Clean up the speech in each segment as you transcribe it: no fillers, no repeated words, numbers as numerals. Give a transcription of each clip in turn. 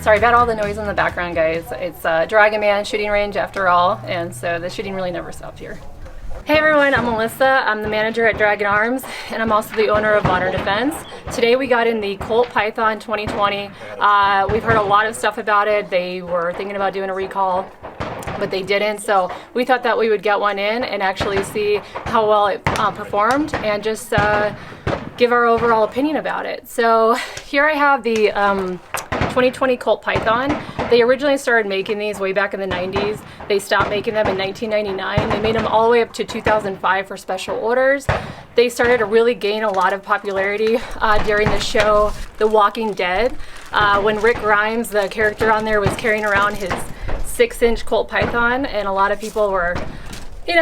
Sorry about all the noise in the background, guys. It's Dragon Man shooting range after all, and so the shooting really never stops here. Hey everyone, I'm Melissa. I'm the manager at Dragon Arms, and I'm also the owner of Modern Defense. Today we got in the Colt Python 2020. We've heard a lot of stuff about it. They were thinking about doing a recall, but they didn't, so we thought that we would get one in and actually see how well it performed and just give our overall opinion about it. So here I have the 2020 Colt Python. They originally started making these way back in the 90s. They stopped making them in 1999. They made them all the way up to 2005 for special orders. They started to really gain a lot of popularity during the show The Walking Dead, when Rick Grimes, the character on there, was carrying around his 6-inch Colt Python, and a lot of people were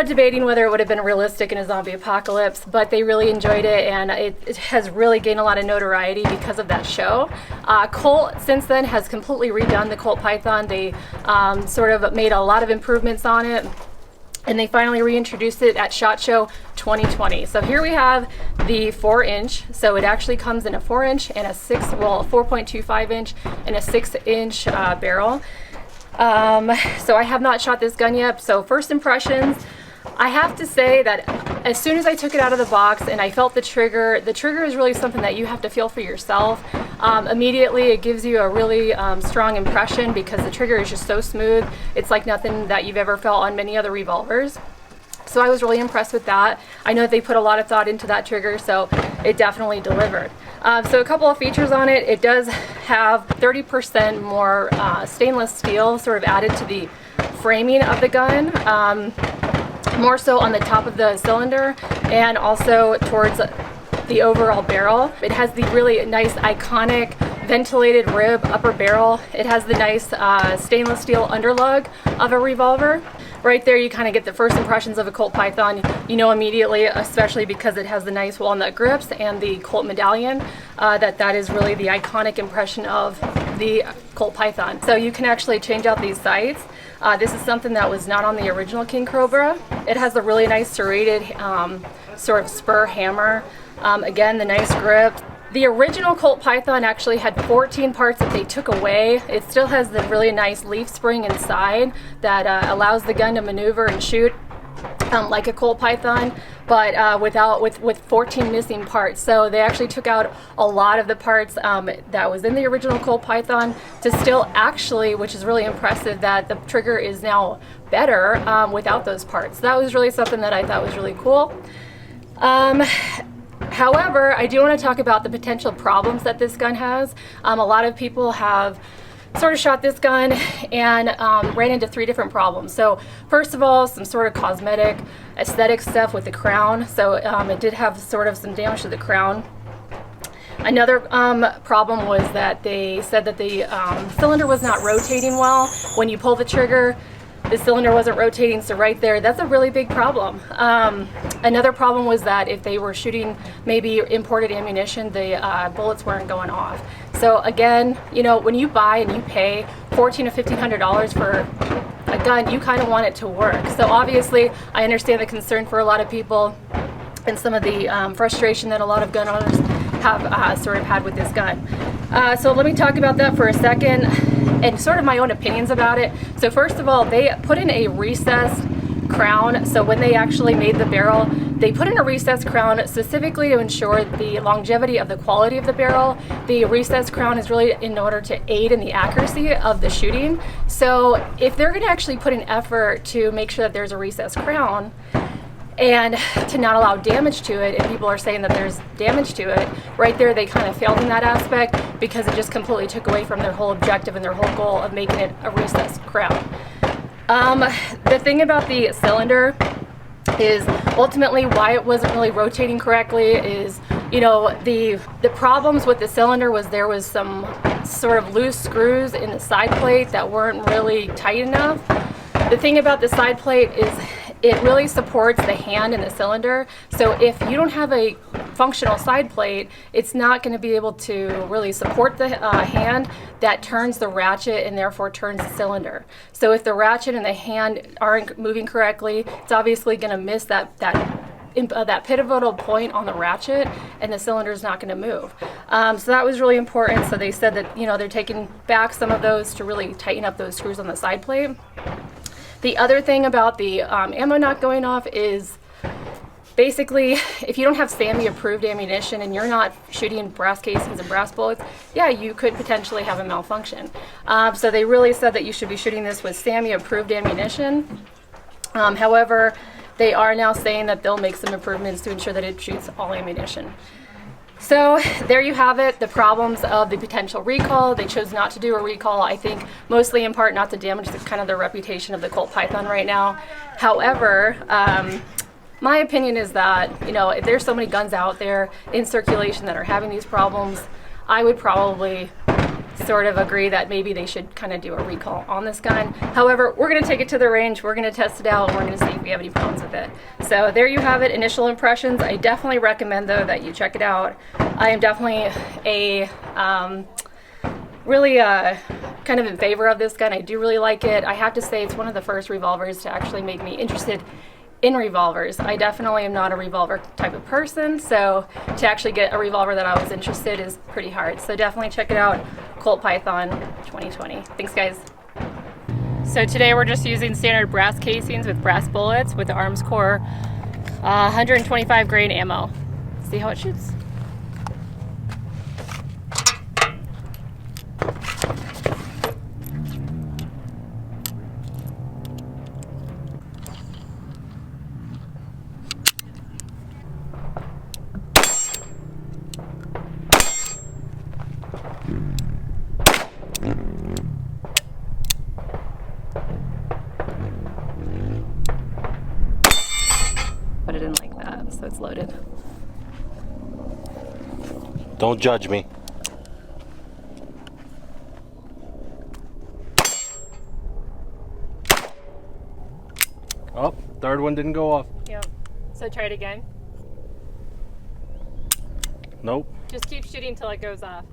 debating whether it would have been realistic in a zombie apocalypse, but they really enjoyed it, and it has really gained a lot of notoriety because of that show. Colt since then has completely redone the Colt Python. They sort of made a lot of improvements on it, and they finally reintroduced it at SHOT Show 2020. So here we have the 4-inch. So it actually comes in a 4-inch and a 4.25-inch and a 6-inch barrel. So I have not shot this gun yet. So first impressions, I have to say that as soon as I took it out of the box and I felt the trigger is really something that you have to feel for yourself. Immediately it gives you a really strong impression because the trigger is just so smooth. It's like nothing that you've ever felt on many other revolvers. So I was really impressed with that. I know they put a lot of thought into that trigger, so it definitely delivered. So a couple of features on it. It does have 30% more stainless steel sort of added to the framing of the gun, more so on the top of the cylinder and also towards the overall barrel. It has the really nice iconic ventilated rib upper barrel. It has the nice stainless steel underlug of a revolver. Right there you kind of get the first impressions of a Colt Python. You know immediately, especially because it has the nice walnut grips and the Colt medallion, that is really the iconic impression of the Colt Python. So you can actually change out these sights. This is something that was not on the original King Cobra. It has a really nice serrated sort of spur hammer. Again, the nice grip. The original Colt Python actually had 14 parts that they took away. It still has the really nice leaf spring inside that allows the gun to maneuver and shoot like a Colt Python, but with 14 missing parts. So they actually took out a lot of the parts that was in the original Colt Python to still actually, which is really impressive, that the trigger is now better without those parts. That was really something that I thought was really cool. However, I do want to talk about the potential problems that this gun has. A lot of people have sort of shot this gun and ran into 3 different problems. So first of all, some sort of cosmetic, aesthetic stuff with the crown. So it did have sort of some damage to the crown. Another problem was that they said that the cylinder was not rotating well. When you pull the trigger, the cylinder wasn't rotating, so right there, that's a really big problem. Another problem was that if they were shooting maybe imported ammunition, the bullets weren't going off. So again, when you buy and you pay $1,400 to $1,500 for a gun, you kind of want it to work. So obviously, I understand the concern for a lot of people and some of the frustration that a lot of gun owners have sort of had with this gun. So let me talk about that for a second and sort of my own opinions about it. So first of all, they put in a recessed crown. So when they actually made the barrel, they put in a recessed crown specifically to ensure the longevity of the quality of the barrel. The recessed crown is really in order to aid in the accuracy of the shooting. So if they're going to actually put an effort to make sure that there's a recessed crown and to not allow damage to it, and people are saying that there's damage to it, right there they kind of failed in that aspect because it just completely took away from their whole objective and their whole goal of making it a recessed crown. The thing about the cylinder is ultimately why it wasn't really rotating correctly is, the problems with the cylinder was there was some sort of loose screws in the side plate that weren't really tight enough. The thing about the side plate is it really supports the hand in the cylinder. So if you don't have a functional side plate, it's not going to be able to really support the hand that turns the ratchet and therefore turns the cylinder. So if the ratchet and the hand aren't moving correctly, it's obviously going to miss that that pivotal point on the ratchet, and the cylinder is not going to move. So that was really important. So they said that, you know, they're taking back some of those to really tighten up those screws on the side plate. The other thing about the ammo not going off is basically, if you don't have SAMI approved ammunition and you're not shooting brass casings and brass bullets, yeah, you could potentially have a malfunction. So they really said that you should be shooting this with SAMI approved ammunition. However, they are now saying that they'll make some improvements to ensure that it shoots all ammunition. So there you have it, the problems of the potential recall. They chose not to do a recall, I think mostly in part not to damage the reputation of the Colt Python right now. However, my opinion is that, you know, if there's so many guns out there in circulation that are having these problems, I would probably sort of agree that maybe they should kind of do a recall on this gun. However, we're going to take it to the range, we're going to test it out, and we're going to see if we have any problems with it. So there you have it, initial impressions. I definitely recommend, though, that you check it out. I am definitely really kind of in favor of this gun. I do really like it. I have to say it's one of the first revolvers to actually make me interested in revolvers. I definitely am not a revolver type of person, so to actually get a revolver that I was interested in is pretty hard. So definitely check it out, Colt Python 2020. Thanks, guys. So today we're just using standard brass casings with brass bullets with the Arms Core 125 grain ammo. See how it shoots. But it didn't like that, so it's loaded. Don't judge me. Oh, third one didn't go off. Yep. So try it again. Nope. Just keep shooting till it goes off.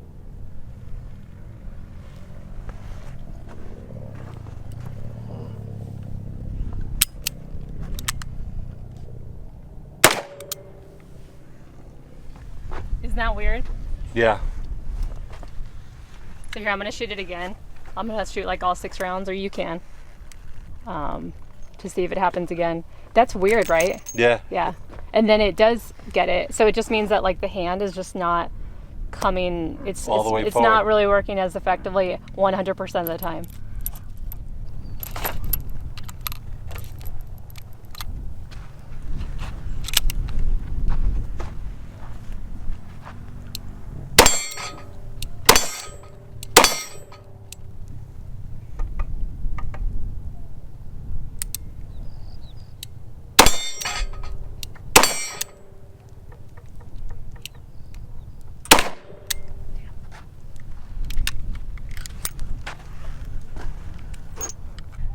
Isn't that weird? Yeah. So here, I'm gonna shoot it again. I'm gonna shoot like all 6 rounds, or you can, to see if it happens again. That's weird, right? Yeah. Yeah. And then it does get it. So it just means that like the hand is just not coming, it's not really working as effectively 100% of the time.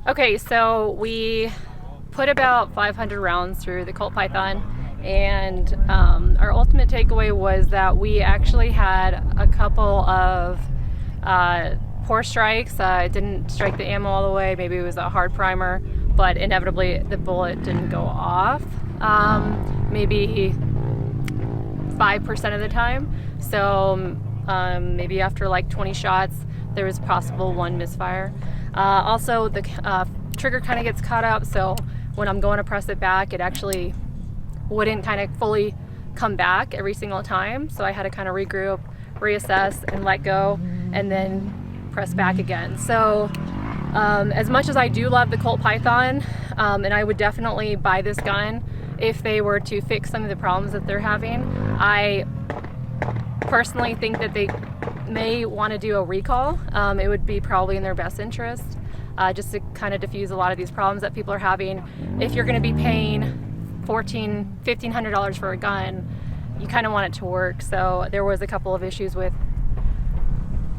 Okay, so we put about 500 rounds through the Colt Python, and our ultimate takeaway was that we actually had a couple of poor strikes. It didn't strike the ammo all the way, maybe it was a hard primer, but inevitably the bullet didn't go off, maybe 5% of the time. So maybe after like 20 shots, there was possible 1 misfire. Also, the trigger kind of gets caught up, so when I'm going to press it back, it actually wouldn't kind of fully come back every single time. So I had to kind of regroup, reassess, and let go, and then press back again. So as much as I do love the Colt Python, and I would definitely buy this gun if they were to fix some of the problems that they're having, I personally think that they may want to do a recall. It would be probably in their best interest, just to kind of diffuse a lot of these problems that people are having. If you're going to be paying $1,500 for a gun, you kind of want it to work. So there was a couple of issues with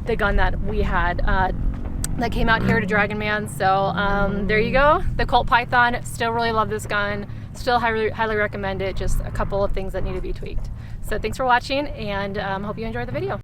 the gun that we had that came out here to Dragon Man. So there you go, the Colt Python. Still really love this gun, still highly recommend it. Just a couple of things that need to be tweaked. So thanks for watching, and hope you enjoyed the video.